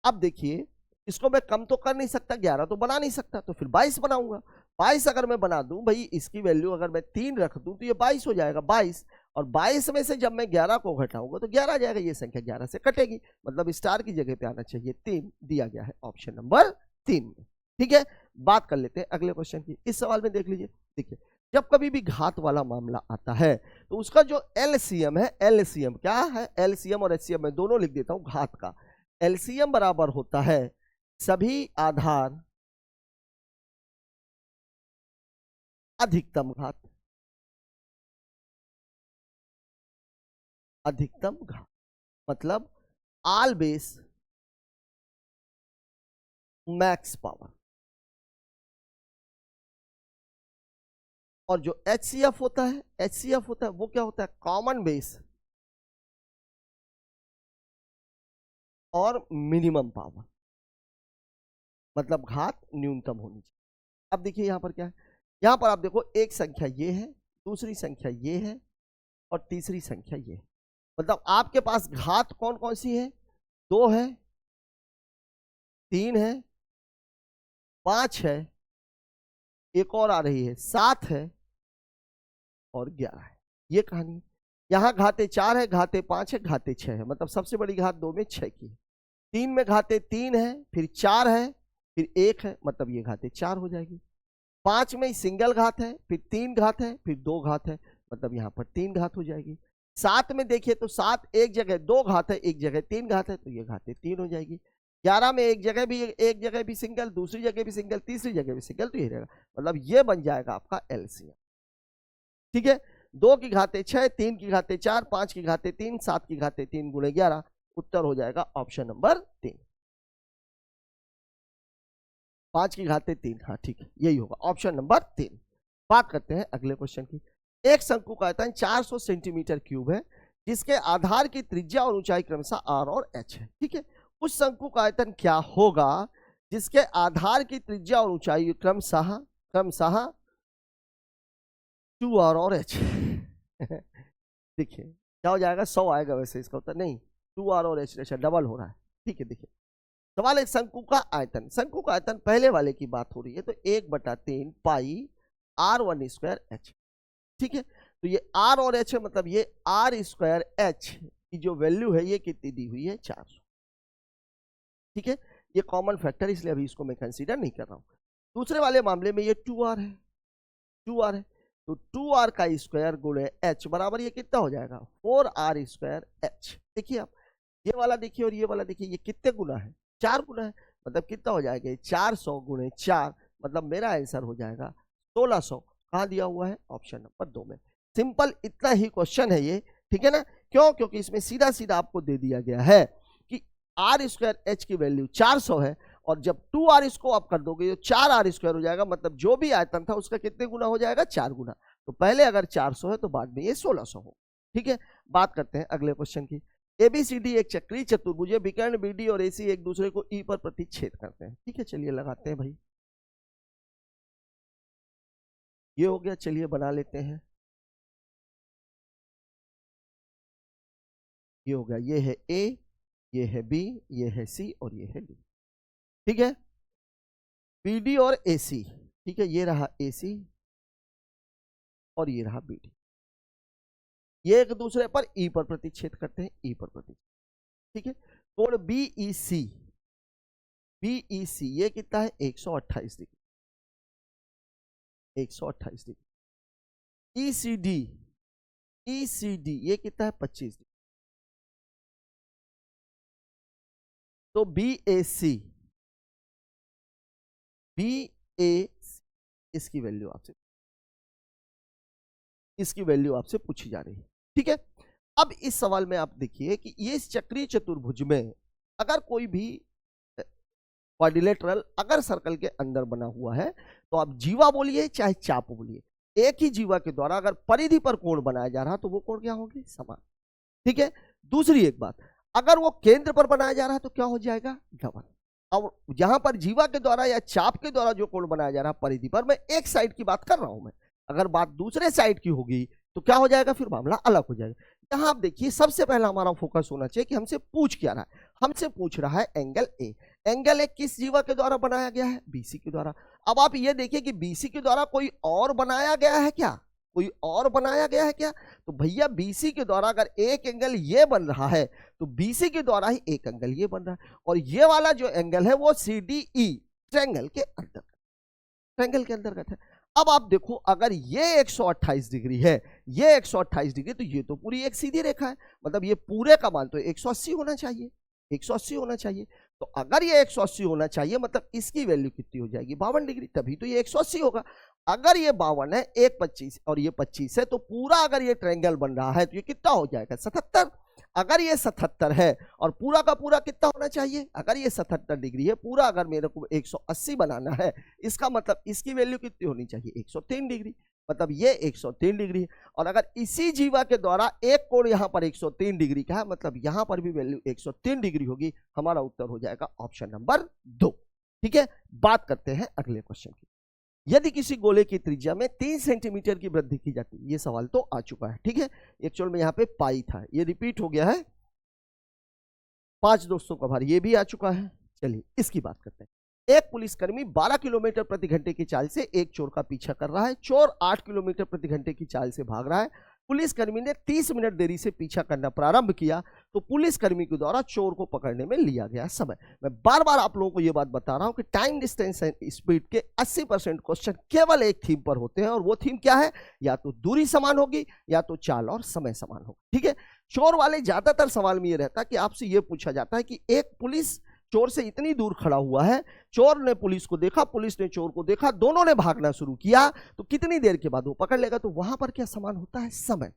अब देखिए इसको मैं कम तो कर नहीं सकता, 11 तो बना नहीं सकता, तो फिर 22 बनाऊंगा। 22 अगर मैं बना दूं भाई, इसकी वैल्यू अगर मैं 3 रख दूं तो ये 22 हो जाएगा, 22, और 22 में से जब मैं 11 को घटाऊंगा तो 11 आ जाएगा, ये संख्या 11 से कटेगी, मतलब स्टार की जगह पे आना चाहिए 3, दिया गया है ऑप्शन नंबर 3 में, ठीक है। बात कर लेते हैं अगले क्वेश्चन की। इस सवाल में देख लीजिए, देखिए जब कभी भी घात वाला मामला आता है तो उसका जो एलसीएम है, एलसीएम क्या है, एलसीएम और एचसीएम में दोनों लिख देता हूं घात का। एलसीएम बराबर होता है सभी आधार अधिकतम घात, अधिकतम घात मतलब आल बेस मैक्स पावर, और जो एचसीएफ होता है, एचसीएफ होता है वो क्या होता है, कॉमन बेस और मिनिमम पावर, मतलब घात न्यूनतम होनी चाहिए। अब देखिए यहां पर क्या है, यहां पर आप देखो एक संख्या ये है, दूसरी संख्या ये है और तीसरी संख्या ये है, मतलब आपके पास घात कौन कौन सी है, 2 है, 3 है, 5 है, एक और आ रही है 7 है और 11 है, ये कहानी है। यहां घाते 4 है, घाते 5 है, घाते 6 है, मतलब सबसे बड़ी घात 2 में 6 की है। 3 में घाते 3 है, फिर 4 है, फिर 1 है, मतलब ये घाते 4 हो जाएगी। 5 में सिंगल घात है, फिर 3 घात है, फिर 2 घात है, मतलब यहाँ पर 3 घात हो जाएगी। 7 में देखिए तो 7 एक जगह 2 घात है, एक जगह 3 घात है, तो ये घाते 3 हो जाएगी। 11 में एक जगह भी सिंगल, दूसरी जगह भी सिंगल, तीसरी जगह भी सिंगल, तो ये रहेगा, मतलब ये बन जाएगा आपका एलसीएम, ठीक है। 2 की घाते 6, 3 की घाते 4, 5 की घाते 3, 7 की घाते 3 गुणे 11, उत्तर हो जाएगा ऑप्शन नंबर 3, 5 की घाते 3, हाँ ठीक है, यही होगा ऑप्शन नंबर 3। बात करते हैं अगले क्वेश्चन की। एक शंकु का आयतन 400 सेंटीमीटर क्यूब है जिसके आधार की त्रिज्या और ऊंचाई क्रमशः r और h है, ठीक है। उस शंकु का आयतन क्या होगा जिसके आधार की त्रिज्या और ऊंचाई क्रमशः 2r और h देखिए क्या हो जाएगा, 100 आएगा वैसे इसका उत्तर, नहीं 2r और h रेशा डबल हो रहा है। ठीक है, देखिए सवाल है शंकु का आयतन। शंकु का आयतन पहले वाले की बात हो रही है, तो 1/3 पाई r1² h। ठीक है, तो ये r और h है, मतलब ये r² h की जो वैल्यू है ये कितनी दी हुई है, 400। ठीक है, ये कॉमन फैक्टर, इसलिए अभी इसको मैं कंसीडर नहीं कर रहा हूं। दूसरे वाले मामले में ये 2r है, 2r है, तो 2r का स्क्वायर गुणे h बराबर ये कितना हो जाएगा, 4r² h। देखिए आप ये वाला देखिए और ये वाला देखिए, ये कितने गुना है, 4 गुना है, मतलब कितना हो जाएगा 400 गुणे 4, मतलब मेरा आंसर हो जाएगा 1600। कहाँ दिया हुआ है, ऑप्शन नंबर 2 में। सिंपल इतना ही क्वेश्चन है ये, ठीक है ना। क्यों, क्योंकि इसमें सीधा सीधा आपको दे दिया गया है कि r² h की वैल्यू 400 है, और जब 2r इसको आप कर दोगे तो 4r² हो जाएगा, मतलब जो भी आयतन था उसका कितने गुना हो जाएगा, 4 गुना। तो पहले अगर 400 है तो बाद में ये 1600 हो। ठीक है, बात करते हैं अगले क्वेश्चन की। ABCD एक चक्रीय चतुर्भुज है, विकर्ण BD और AC एक दूसरे को E पर प्रतिच्छेद करते हैं। ठीक है, चलिए लगाते हैं भाई, ये हो गया, चलिए बना लेते हैं। ये हो गया, ये है A, ये है B, ये है C और ये है D। ठीक है, BD और AC, ठीक है, ये रहा AC और ये रहा BD, ये एक दूसरे पर E पर प्रतिच्छेद करते हैं, E पर प्रतिच्छेद। ठीक है, कोण BEC, BEC ये कितना है, 128 डिग्री, 128 डिग्री। ECD, ECD ये कितना है, 25 डिग्री। तो BAC, BAC इसकी वैल्यू आपसे पूछी जा रही है। ठीक है, अब इस सवाल में आप देखिए कि ये चक्रीय चतुर्भुज में अगर कोई भी क्वाड्रिलेटरल अगर सर्कल के अंदर बना हुआ है, तो आप जीवा बोलिए चाहे चाप बोलिए, एक ही जीवा के द्वारा अगर परिधि पर कोण बनाया जा रहा तो वो कोण क्या होगी, समान। ठीक है, दूसरी एक बात, अगर वो केंद्र पर बनाया जा रहा है तो क्या हो जाएगा, डबल। अब यहां पर जीवा के द्वारा या चाप के द्वारा जो कोण बनाया जा रहा है परिधि पर, मैं एक साइड की बात कर रहा हूं मैं, अगर बात दूसरे साइड की होगी तो क्या हो जाएगा, फिर मामला अलग हो जाएगा। यहां आप देखिए, सबसे पहला हमारा फोकस होना चाहिए कि हमसे पूछ क्या रहा है। हमसे पूछ रहा है एंगल ए। एंगल ए किस जीवा के द्वारा बनाया गया है, BC के द्वारा। अब आप ये देखिए कि BC के द्वारा कोई और बनाया गया है क्या, कोई और बनाया गया है क्या, तो भैया BC के द्वारा अगर एक एंगल ये बन रहा है तो BC के द्वारा ही एक एंगल ये बन रहा है, और ये वाला जो एंगल है वो CDE ट्रायंगल के अंतर्गत है। अब आप देखो, अगर ये 128 डिग्री है, ये 128 डिग्री, तो ये तो पूरी एक सीधी रेखा है, मतलब ये पूरे का मान तो 180 होना चाहिए, 180 होना चाहिए। तो अगर ये 180 होना चाहिए, मतलब इसकी वैल्यू कितनी हो जाएगी, 52 डिग्री, तभी तो ये 180 होगा। अगर ये 52 है, एक 25 और ये 25 है, तो पूरा अगर ये ट्रायंगल बन रहा है तो ये कितना हो जाएगा, 77। अगर ये 77 है और पूरा का पूरा कितना होना चाहिए, अगर ये 77 डिग्री है, पूरा अगर मेरे को 180 बनाना है, इसका मतलब इसकी वैल्यू कितनी होनी चाहिए, 103 डिग्री, मतलब ये 103 डिग्री है। और अगर इसी जीवा के द्वारा एक कोण यहां पर 103 डिग्री का है, मतलब यहां पर भी वैल्यू 103 डिग्री होगी। हमारा उत्तर हो जाएगा ऑप्शन नंबर 2। ठीक है, बात करते हैं अगले क्वेश्चन की। यदि किसी गोले की त्रिज्या में 3 सेंटीमीटर की वृद्धि की जाती है, ये सवाल तो आ चुका है। ठीक है, एक्चुअल में यहाँ पे पाई था, ये रिपीट हो गया है, 5 दोस्तों का भार ये भी आ चुका है। चलिए इसकी बात करते हैं। एक पुलिसकर्मी 12 किलोमीटर प्रति घंटे की चाल से एक चोर का पीछा कर रहा है। चोर 8 किलोमीटर प्रति घंटे की चाल से भाग रहा है। पुलिसकर्मी ने 30 मिनट देरी से पीछा करना प्रारंभ किया, तो पुलिसकर्मी के द्वारा चोर को पकड़ने में लिया गया समय। मैं बार बार आप लोगों को यह बात बता रहा हूं कि टाइम, डिस्टेंस एंड स्पीड के 80% क्वेश्चन केवल एक थीम पर होते हैं, और वो थीम क्या है, या तो दूरी समान होगी या तो चाल और समय समान होगा। ठीक है, चोर वाले ज्यादातर सवाल में यह रहता है कि आपसे यह पूछा जाता है कि एक पुलिस चोर से इतनी दूर खड़ा हुआ है, चोर ने पुलिस को देखा, पुलिस ने चोर को देखा, दोनों ने भागना शुरू किया, तो कितनी देर के बाद वो पकड़ लेगा। तो वहां पर क्या समान होता है, समय।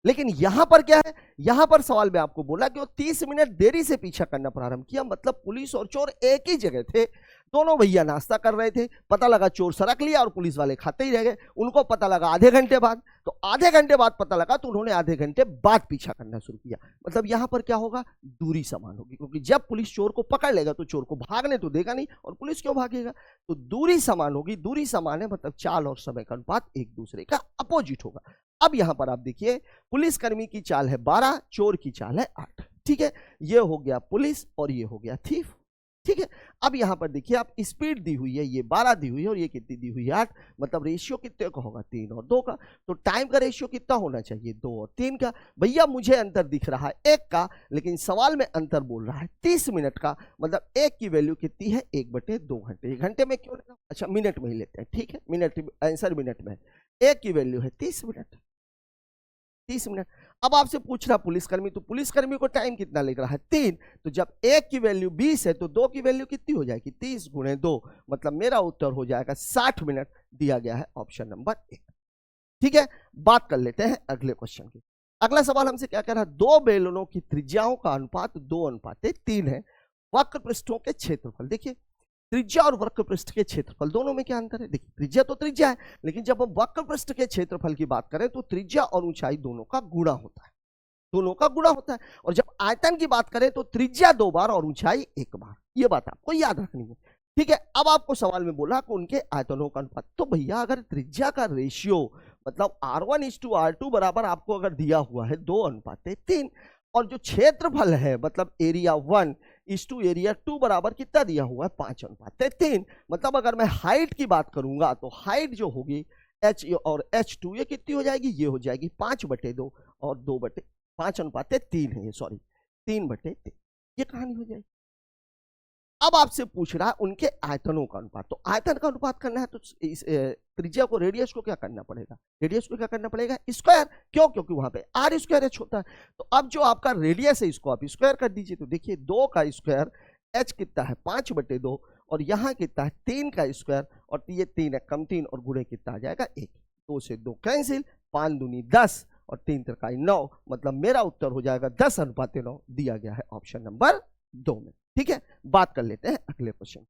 लेकिन यहां पर क्या है, यहां पर सवाल में आपको बोला कि वो 30 मिनट देरी से पीछा करना प्रारंभ किया, मतलब पुलिस और चोर एक ही जगह थे, दोनों भैया नाश्ता कर रहे थे, पता लगा चोर सरक लिया और पुलिस वाले खाते ही रह गए। उनको पता लगा आधे घंटे बाद, तो आधे घंटे बाद पता लगा तो उन्होंने आधे घंटे बाद पीछा करना शुरू किया। मतलब यहां पर क्या होगा, दूरी समान होगी, क्योंकि जब पुलिस चोर को पकड़ लेगा तो चोर को भागने तो देगा नहीं, और पुलिस क्यों भागेगा, तो दूरी समान होगी। दूरी समान है मतलब चाल और समय का अनुपात एक दूसरे का अपोजिट होगा। अब यहां पर आप देखिए, पुलिसकर्मी की चाल है 12, चोर की चाल है 8। ठीक है, ये हो गया पुलिस और ये हो गया थीफ। ठीक है, अब यहां पर देखिए आप स्पीड दी हुई है, ये 12 दी हुई है और ये कितनी दी हुई है 8, मतलब रेशियो कितने का होगा, 3 और 2 का। तो टाइम का रेशियो कितना होना चाहिए, 2 और 3 का। भैया मुझे अंतर दिख रहा है 1 का, लेकिन सवाल में अंतर बोल रहा है 30 मिनट का, मतलब 1 की वैल्यू कितनी है, 1/2 घंटे। घंटे में क्यों लेना, अच्छा मिनट में ही लेते हैं। ठीक है, मिनट, आंसर मिनट में। 1 की वैल्यू है 30 मिनट, 30 मिनट। अब आपसे पूछ रहा पुलिसकर्मी, तो पुलिसकर्मी को टाइम कितना लग रहा है, 3। तो जब 1 की वैल्यू 20 है तो 2 की वैल्यू कितनी हो जाएगी, 30 × 2, मतलब मेरा उत्तर हो जाएगा 60 मिनट, दिया गया है ऑप्शन नंबर 1। ठीक है, बात कर लेते हैं अगले क्वेश्चन की। अगला सवाल हमसे क्या कह रहा है, 2 बेलनों की त्रिज्याओं का अनुपात 2:3 है, वक्र पृष्ठों के क्षेत्रफल। देखिए त्रिज्या और वक्र पृष्ठ के क्षेत्रफल दोनों में क्या अंतर है, देखिए त्रिज्या तो त्रिज्या है, लेकिन जब हम वक्र पृष्ठ के क्षेत्रफल की बात करें तो त्रिज्या और ऊंचाई दोनों का गुणा होता है, दोनों का गुणा होता है। और जब आयतन की बात करें तो त्रिज्या 2 बार और ऊंचाई 1 बार, ये बात आपको याद रखनी है। ठीक है, अब आपको सवाल में बोला कि उनके आयतनों का अनुपात, तो भैया अगर त्रिज्या का रेशियो मतलब R1:R2 बराबर आपको अगर दिया हुआ है 2:3, और जो क्षेत्रफल है मतलब एरिया 1:एरिया 2 बराबर कितना दिया हुआ है, 5:3, मतलब अगर मैं हाइट की बात करूंगा तो हाइट जो होगी h और h2 ये कितनी हो जाएगी, ये हो जाएगी 5/2 और 5:3 है ये, सॉरी 3/3, ये कहानी हो जाएगी। अब आपसे पूछ रहा है उनके आयतनों का अनुपात, तो आयतन का अनुपात करना है तो इस त्रिज्या को, रेडियस को क्या करना पड़ेगा, रेडियस को क्या करना पड़ेगा, स्क्वायर। क्यों, क्योंकि वहां पे r² होता है। तो अब जो आपका रेडियस है इसको आप स्क्वायर कर दीजिए, तो देखिए 2 का स्क्वायर, h कितना है 5/2, और यहाँ कितना है 3 का स्क्वायर, और ये 3 है कम 3 और गुणे कितना आ जाएगा 1, 2 से 2 कैंसिल, 5 दूनी 10 और 3 त्रिकाई 9, मतलब मेरा उत्तर हो जाएगा 10:9, दिया गया है ऑप्शन नंबर 2 में। ठीक है, बात कर लेते हैं अगले क्वेश्चन।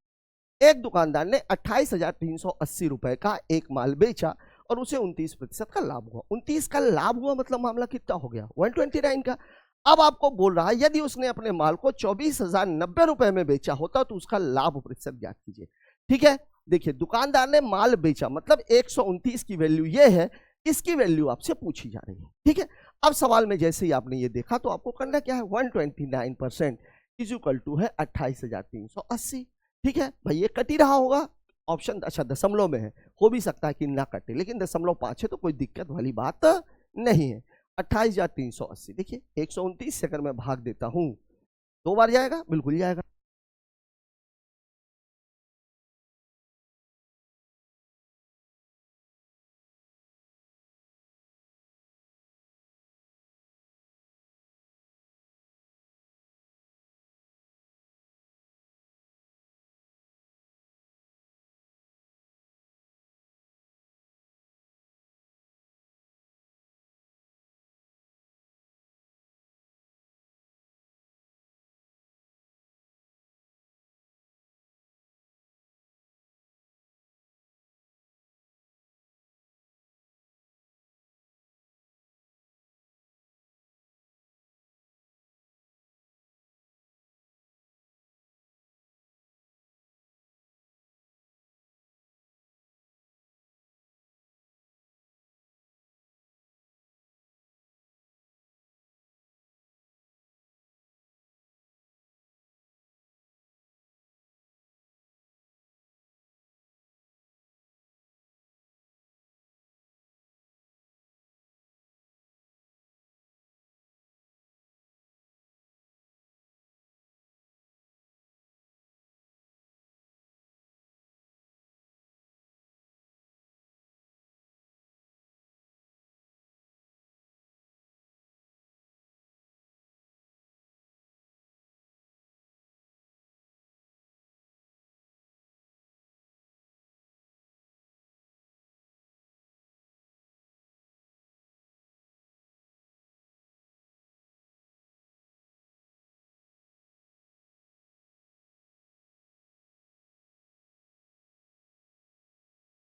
एक दुकानदार ने 28,380 रुपए का एक माल बेचा और उसे 29% का लाभ हुआ। 29 का लाभ हुआ मतलब मामला कितना हो गया, 129 का। अब आपको बोल रहा है यदि उसने अपने माल को 24,090 रुपए में बेचा होता तो उसका लाभ प्रतिशत ज्ञात कीजिए। ठीक है, देखिए दुकानदार ने माल बेचा मतलब 129 की वैल्यू ये है, इसकी वैल्यू आपसे पूछी जा रही है। ठीक है, अब सवाल में जैसे ही आपने ये देखा तो आपको करना क्या है, 129% इक्वल टू है 28,380। ठीक है भाई, ये कट ही रहा होगा ऑप्शन, अच्छा दशमलव में है, हो भी सकता है कि ना कटे, लेकिन 0.5 है तो कोई दिक्कत वाली बात नहीं है। 28,380, देखिए 129 से अगर मैं भाग देता हूं 2 बार जाएगा, बिल्कुल जाएगा,